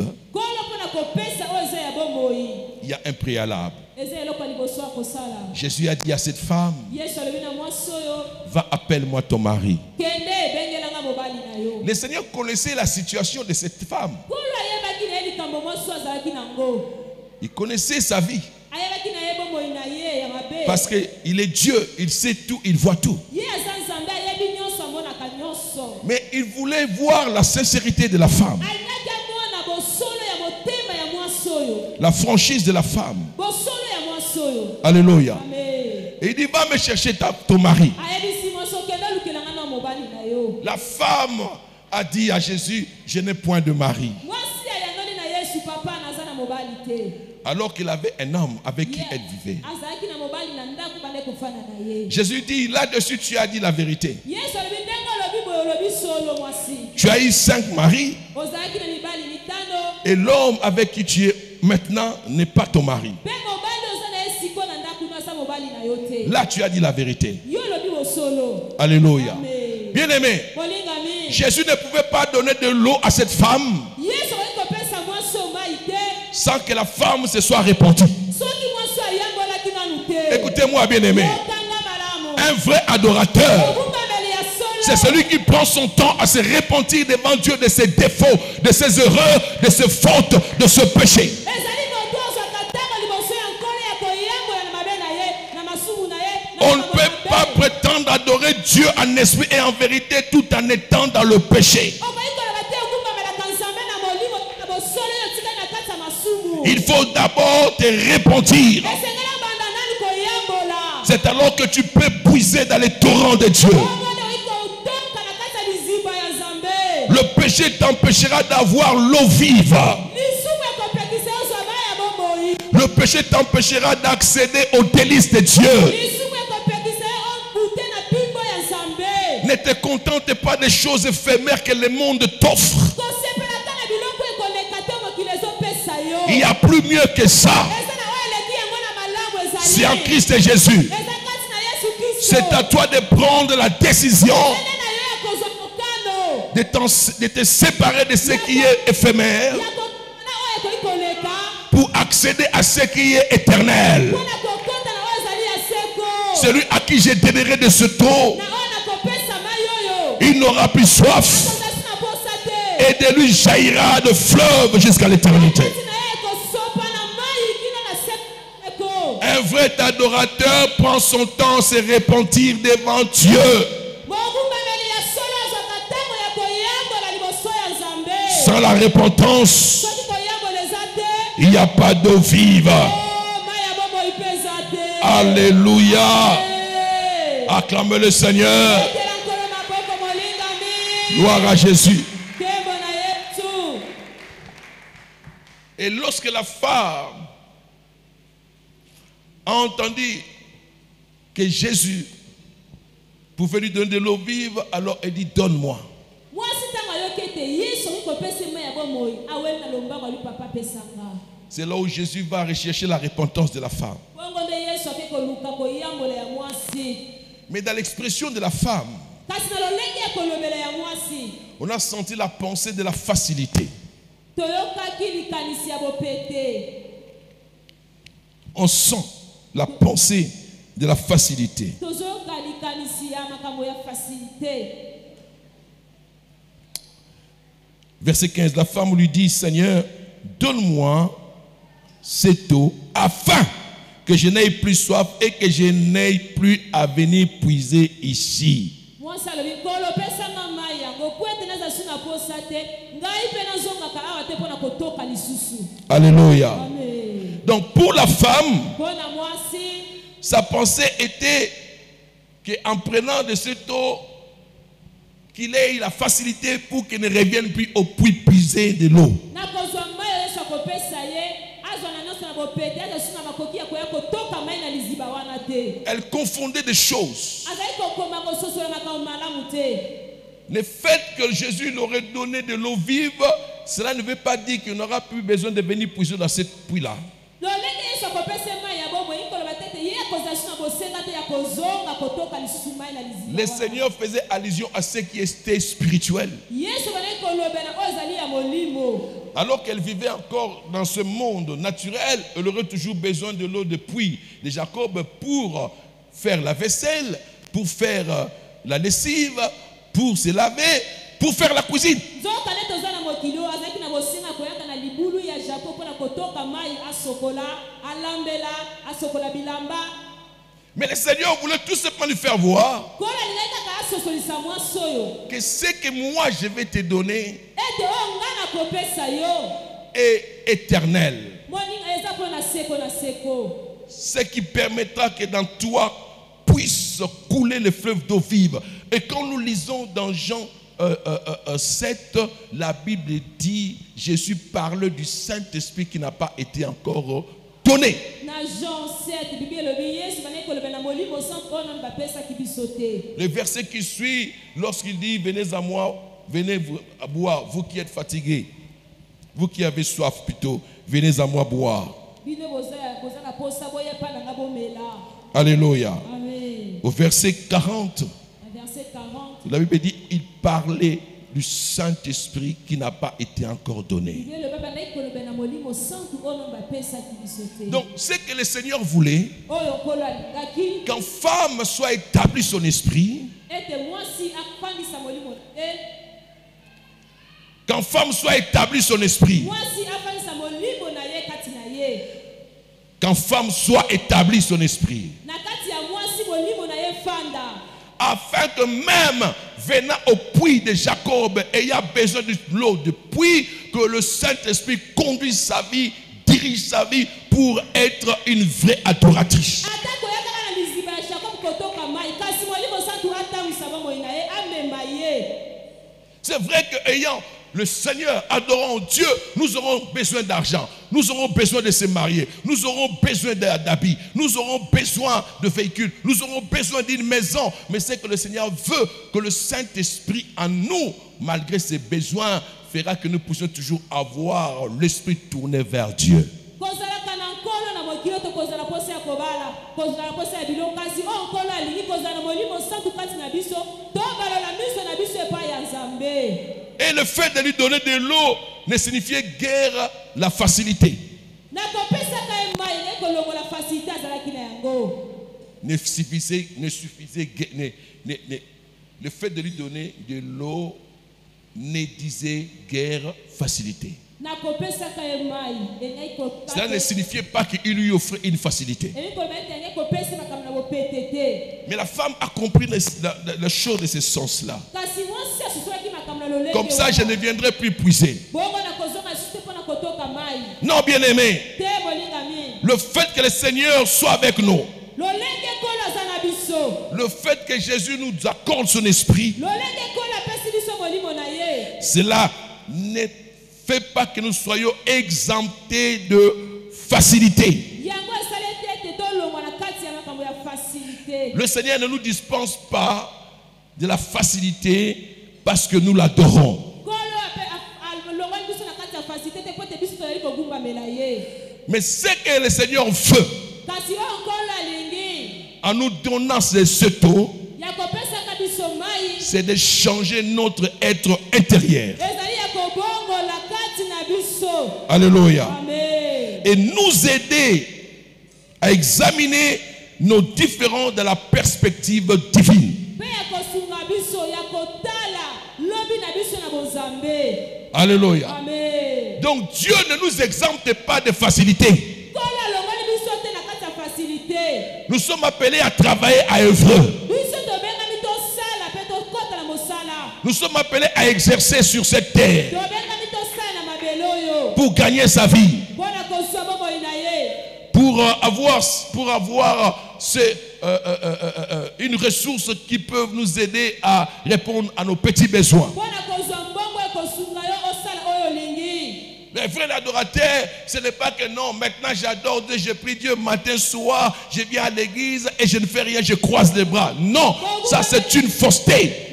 il y a un préalable. Jésus a dit à cette femme, va, appelle-moi ton mari. Le Seigneur connaissait la situation de cette femme. Il connaissait sa vie. Parce qu'il est Dieu, il sait tout, il voit tout. Mais il voulait voir la sincérité de la femme. La franchise de la femme. Alléluia. Et il dit, va me chercher ton mari. La femme a dit à Jésus, je n'ai point de mari. Alors qu'il avait un homme avec qui elle vivait. Jésus dit, là-dessus tu as dit la vérité. Tu as eu 5 maris. Et l'homme avec qui tu es maintenant n'est pas ton mari. Là tu as dit la vérité. Alléluia. Bien aimé, Jésus ne pouvait pas donner de l'eau à cette femme sans que la femme se soit repentie. Écoutez-moi bien aimé, un vrai adorateur, c'est celui qui prend son temps à se repentir devant Dieu de ses défauts, de ses erreurs, de ses fautes, de ses péchés. On ne peut pas prétendre adorer Dieu en esprit et en vérité tout en étant dans le péché. Il faut d'abord te repentir. C'est alors que tu peux puiser dans les torrents de Dieu. Le péché t'empêchera d'avoir l'eau vive. Le péché t'empêchera d'accéder aux délices de Dieu. Ne te contente pas des choses éphémères que le monde t'offre. Il y a plus mieux que ça. C'est en Christ Jésus. C'est à toi de prendre la décision de te séparer de ce qui est éphémère pour accéder à ce qui est éternel. Celui à qui j'ai donnerai de ce eau, il n'aura plus soif, et de lui jaillira de fleuve jusqu'à l'éternité. Un vrai adorateur prend son temps à se repentir devant Dieu. Sans la repentance, il n'y a pas d'eau vive. Alléluia. Acclame le Seigneur. Gloire à Jésus. Et lorsque la femme a entendu que Jésus pouvait lui donner de l'eau vive, alors elle dit, donne-moi. C'est là où Jésus va rechercher la repentance de la femme. Mais dans l'expression de la femme, on a senti la pensée de la facilité. On sent la pensée de la facilité. Verset 15, la femme lui dit, Seigneur, donne-moi cette eau afin que je n'aie plus soif et que je n'aie plus à venir puiser ici. Alléluia. Donc pour la femme, sa pensée était qu'en prenant de cette eau, qu'il ait la facilité pour qu'il ne revienne plus au puits puiser de l'eau. Elle confondait des choses. Le fait que Jésus leur ait donné de l'eau vive, cela ne veut pas dire qu'il n'aura plus besoin de venir puiser dans cette puits-là. Le Seigneur faisait allusion à ce qui était spirituel. Alors qu'elle vivait encore dans ce monde naturel, elle aurait toujours besoin de l'eau de puits de Jacob pour faire la vaisselle, pour faire la lessive, pour se laver, pour faire la cuisine. Mais le Seigneur voulait tout simplement lui faire voir que ce que moi je vais te donner est éternel. Ce qui permettra que dans toi puisse couler le fleuve d'eau vive. Et quand nous lisons dans Jean 7, la Bible dit, Jésus parle du Saint-Esprit qui n'a pas été encore donné. Le verset qui suit, lorsqu'il dit, venez à moi, venez à boire, vous qui êtes fatigués, vous qui avez soif plutôt, venez à moi boire. Alléluia. Amen. Au verset 40, la Bible dit, il parlait du Saint-Esprit qui n'a pas été encore donné. Donc, ce que le Seigneur voulait, qu'en femme soit établi son esprit, qu'en femme soit établi son esprit, qu'en femme soit établi son esprit, afin que même venant au puits de Jacob, ayant besoin de l'eau de puits, que le Saint-Esprit conduise sa vie, dirige sa vie pour être une vraie adoratrice. C'est vrai qu'ayant le Seigneur, adorant Dieu, nous aurons besoin d'argent, nous aurons besoin de se marier, nous aurons besoin d'habits, nous aurons besoin de véhicules, nous aurons besoin d'une maison. Mais c'est que le Seigneur veut que le Saint-Esprit en nous, malgré ses besoins, fera que nous puissions toujours avoir l'esprit tourné vers Dieu. Et le fait de lui donner de l'eau ne signifiait guère la facilité. Le fait de lui donner de l'eau ne disait guère facilité. Cela ne signifiait pas qu'il lui offrait une facilité. Mais la femme a compris la chose de ce sens-là. Comme ça, je ne viendrai plus puiser. Non, bien-aimé. Le fait que le Seigneur soit avec nous, le fait que Jésus nous accorde son esprit, cela ne fait pas que nous soyons exemptés de facilité. Le Seigneur ne nous dispense pas de la facilité parce que nous l'adorons. Mais ce que le Seigneur veut, en nous donnant cette eau, c'est de changer notre être intérieur. Alléluia. Et nous aider à examiner nos différends de la perspective divine. Alléluia. Amen. Donc Dieu ne nous exempte pas de facilité. Nous sommes appelés à travailler, à œuvrer. Nous sommes appelés à exercer sur cette terre pour gagner sa vie, pour avoir une ressource qui peut nous aider à répondre à nos petits besoins. Les frères adorateurs, ce n'est pas que non, maintenant j'adore Dieu, je prie Dieu matin, soir, je viens à l'église et je ne fais rien, je croise les bras. Non, ça c'est une fausseté.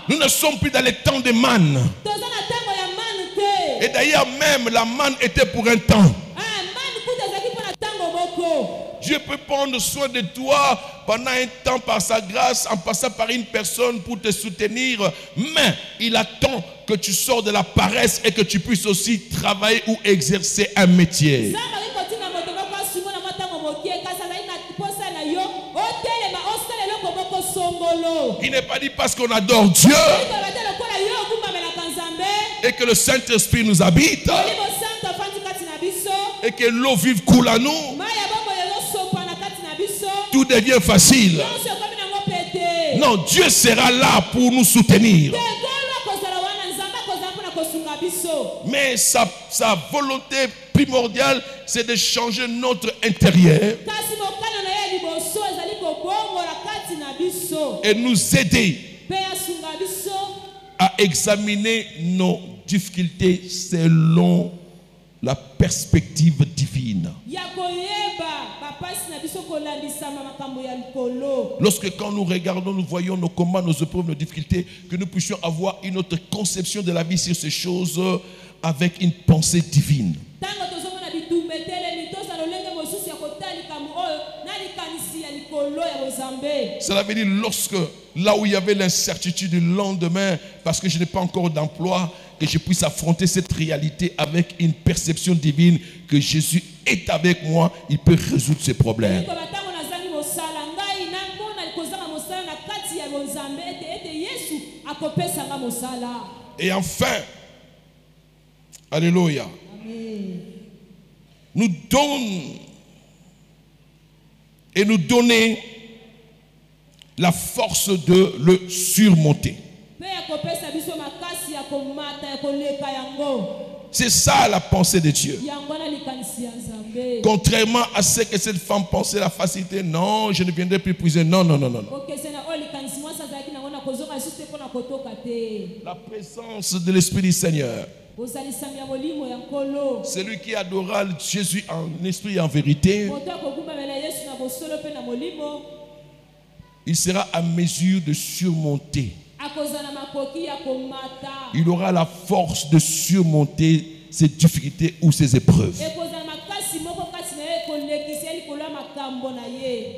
Nous ne sommes plus dans les temps de manne. Et d'ailleurs même la manne était pour un temps. Dieu peut prendre soin de toi pendant un temps par sa grâce, en passant par une personne pour te soutenir. Mais il attend que tu sors de la paresse et que tu puisses aussi travailler ou exercer un métier. Il n'est pas dit parce qu'on adore Dieu et que le Saint-Esprit nous habite et que l'eau vive coule à nous, tout devient facile. Non, Dieu sera là pour nous soutenir. Mais sa volonté primordiale, c'est de changer notre intérieur et nous aider à examiner nos difficultés selon la perspective divine. Lorsque quand nous regardons, nous voyons nos combats, nos épreuves, nos difficultés, que nous puissions avoir une autre conception de la vie sur ces choses avec une pensée divine. Cela veut dire lorsque là où il y avait l'incertitude du lendemain, parce que je n'ai pas encore d'emploi, que je puisse affronter cette réalité avec une perception divine que Jésus est avec moi, il peut résoudre ces problèmes. Et enfin, alléluia, nous donne et nous donner la force de le surmonter. C'est ça la pensée de Dieu. Contrairement à ce que cette femme pensait, la facilité, non, je ne viendrai plus puiser. Non, non, non, non. La présence de l'Esprit du Seigneur. Celui qui adora Jésus en esprit et en vérité, il sera à mesure de surmonter. Il aura la force de surmonter ses difficultés ou ses épreuves.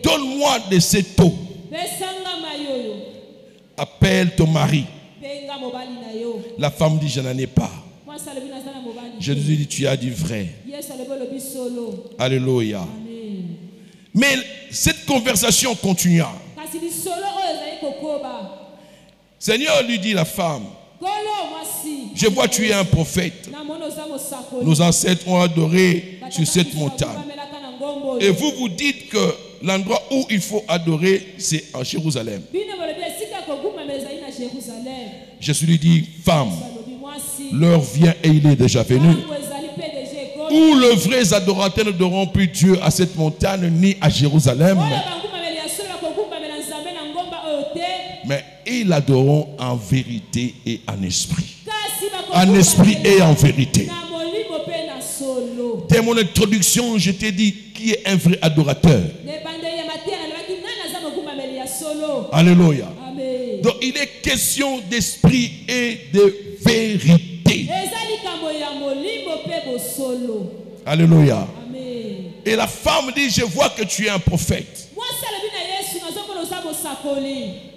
Donne-moi de cette eau. Appelle ton mari. La femme dit, je n'en ai pas. Jésus dit, tu as dit vrai. Alléluia. Mais cette conversation continua. Seigneur lui dit, la femme, je vois que tu es un prophète. Nos ancêtres ont adoré sur cette montagne. Et vous, vous dites que l'endroit où il faut adorer, c'est en Jérusalem. Jésus lui dit, femme, l'heure vient et il est déjà venu, où les vrais adorateurs ne n'adoreront plus Dieu à cette montagne ni à Jérusalem, mais ils l'adoreront en vérité et en esprit. En esprit et en vérité. Dès mon introduction, je t'ai dit qui est un vrai adorateur. Alléluia. Donc il est question d'esprit et de vérité. Alléluia. Et la femme dit, je vois que tu es un prophète.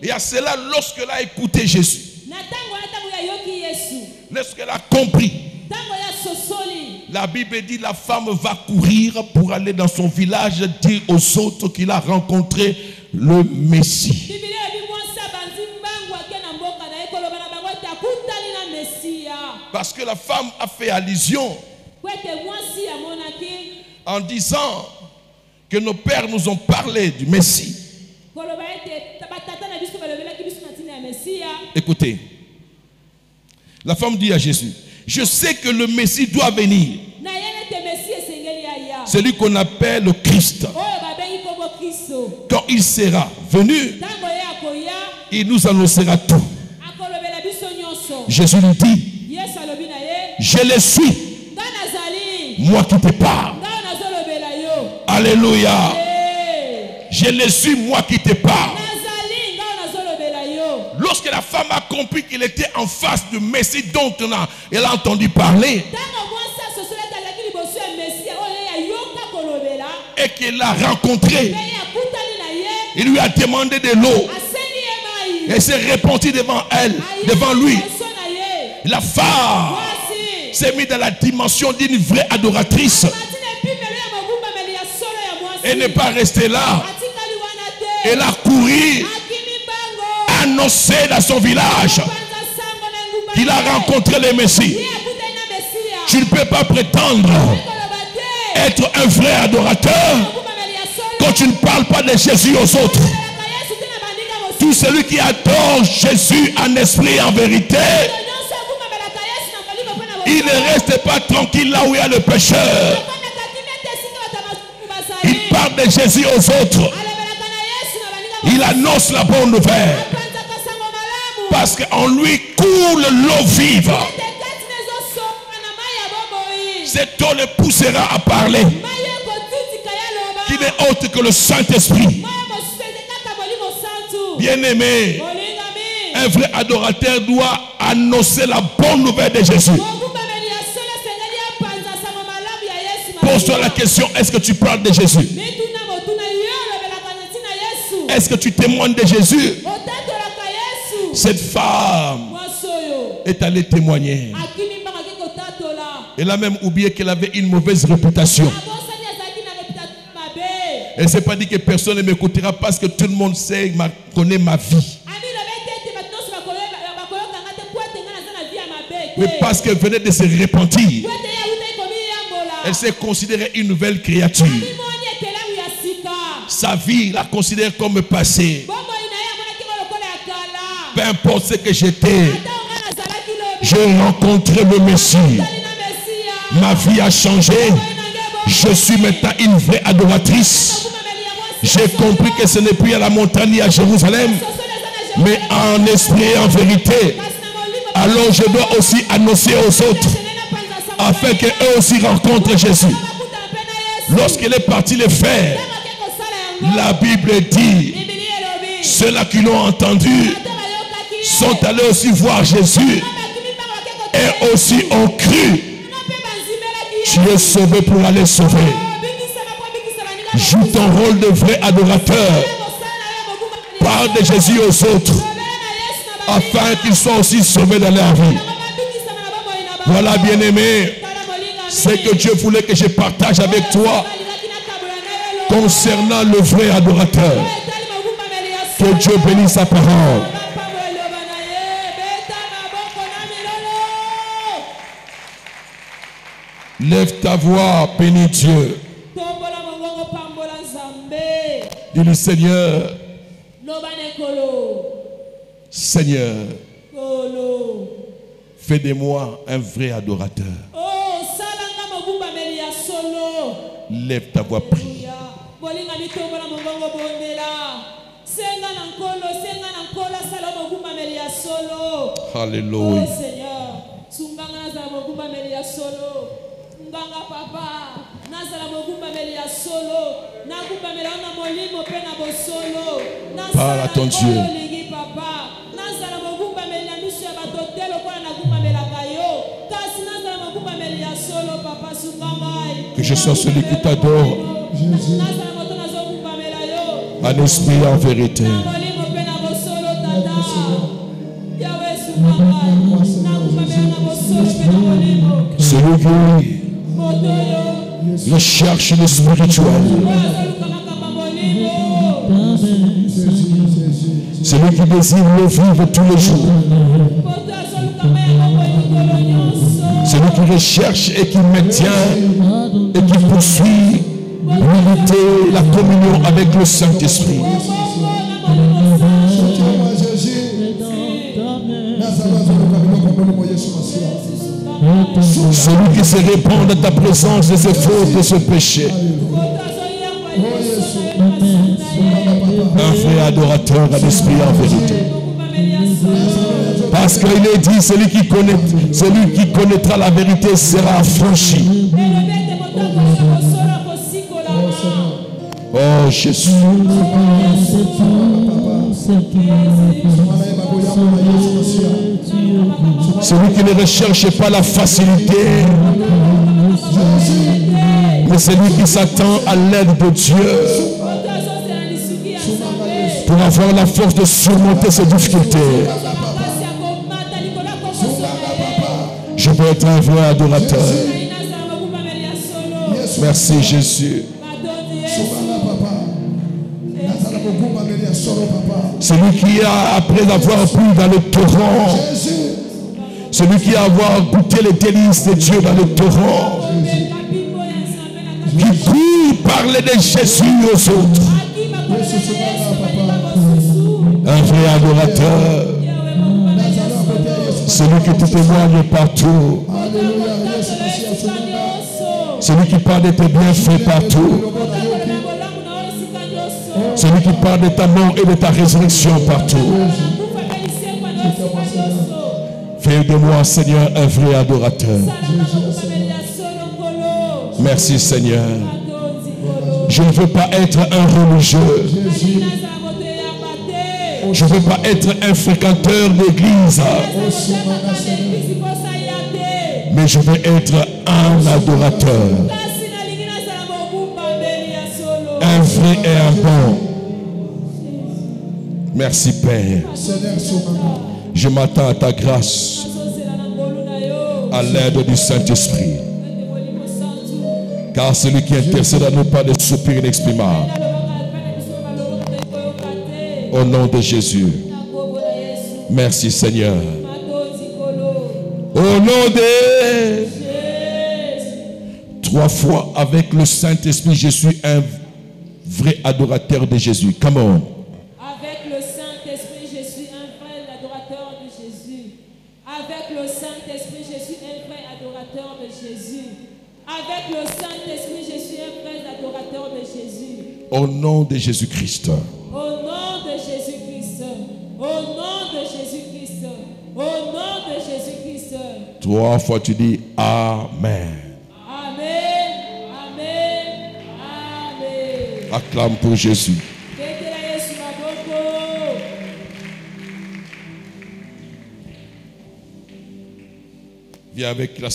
Et à cela, lorsqu'elle a écouté Jésus, lorsqu'elle a compris, la Bible dit, la femme va courir pour aller dans son village dire aux autres qu'il a rencontré le Messie. Parce que la femme a fait allusion en disant que nos pères nous ont parlé du Messie. Écoutez, la femme dit à Jésus, je sais que le Messie doit venir. Celui qu'on appelle le Christ. Quand il sera venu, il nous annoncera tout. Jésus lui dit, je le suis, moi qui te parle. Alléluia. Je le suis, moi qui te parle. Lorsque la femme a compris qu'il était en face du Messie dont elle a entendu parler, et qu'elle l'a rencontré, il lui a demandé de l'eau. Elle s'est répandue devant elle, devant lui. La femme s'est mise dans la dimension d'une vraie adoratrice. Elle n'est pas restée là. Elle a couru, annoncé dans son village qu'il a rencontré le Messie. Tu ne peux pas prétendre être un vrai adorateur quand tu ne parles pas de Jésus aux autres. Tout celui qui adore Jésus en esprit et en vérité, il ne reste pas tranquille là où il y a le pécheur. Il parle de Jésus aux autres. Il annonce la bonne nouvelle. Parce qu'en lui coule l'eau vive. Cette eau le poussera à parler. Qui n'est autre que le Saint-Esprit. Bien-aimé, un vrai adorateur doit annoncer la bonne nouvelle de Jésus. Pose-toi la question, est-ce que tu parles de Jésus? Est-ce que tu témoignes de Jésus? Cette femme est allée témoigner. Elle a même oublié qu'elle avait une mauvaise réputation. Elle ne s'est pas dit que personne ne m'écoutera parce que tout le monde sait, connaît ma vie. Mais parce qu'elle venait de se repentir, elle s'est considérée une nouvelle créature. Sa vie la considère comme passée. Peu importe ce que j'étais, j'ai rencontré le Messie. Ma vie a changé. Je suis maintenant une vraie adoratrice. J'ai compris que ce n'est plus à la montagne ni à Jérusalem, mais en esprit et en vérité. Alors je dois aussi annoncer aux autres, afin qu'eux aussi rencontrent Jésus. Lorsqu'il est parti le faire, la Bible dit, ceux-là qui l'ont entendu sont allés aussi voir Jésus et aussi ont cru. Tu es sauvé pour aller sauver. Joue ton rôle de vrai adorateur. Parle de Jésus aux autres, afin qu'ils soient aussi sauvés dans leur vie. Voilà, bien-aimé, c'est que Dieu voulait que je partage avec toi concernant le vrai adorateur. Que Dieu bénisse sa parole. Lève ta voix, bénis Dieu. Dis-lui, Seigneur, Seigneur, fais de moi un vrai adorateur. Lève ta voix, prie. Alléluia. Parle à ton Dieu. Que je sois celui qui t'adore en esprit et en vérité. Celui qui recherche le spirituel. Celui qui désire le vivre tous les jours. Celui qui recherche et qui maintient et qui poursuit l'unité, la communion avec le Saint-Esprit. Celui qui se répand de ta présence des efforts de ce péché. Un vrai adorateur à l'esprit en vérité. Parce qu'il est dit, celui qui connaîtra la vérité sera affranchi. Oh Jésus. Celui qui ne recherche pas la facilité, mais celui qui s'attend à l'aide de Dieu pour avoir la force de surmonter ses difficultés. Je veux être un vrai adorateur. Merci Jésus. Celui qui a, après avoir pris dans le torrent, celui qui a goûté les délices de Dieu dans le torrent, qui court parler de Jésus aux autres. Un vrai adorateur. Celui qui te témoigne partout. Celui qui parle de tes bienfaits partout. Celui qui parle de ta mort et de ta résurrection partout. Fais de moi, Seigneur, un vrai adorateur. Merci, Seigneur. Je ne veux pas être un religieux. Je ne veux pas être un fréquenteur d'église. Mais je veux être un adorateur. Un vrai et un bon. Merci Père. Je m'attends à ta grâce, à l'aide du Saint-Esprit. Car celui qui intercède à nous pas de soupir inexprimable. Au nom de Jésus. Merci Seigneur. Au nom de 3 fois avec le Saint-Esprit, je suis un vrai adorateur de Jésus. Come on. Avec le Saint-Esprit, je suis un vrai adorateur de Jésus. Avec le Saint-Esprit, je suis un vrai adorateur de Jésus. Avec le Saint-Esprit, je suis un vrai adorateur de Jésus. Au nom de Jésus-Christ. Au nom de Jésus-Christ. Au nom de Jésus-Christ. Au nom de Jésus-Christ. 3 fois tu dis Amen. Amen. Amen. Amen. Acclame pour Jésus. Viens avec la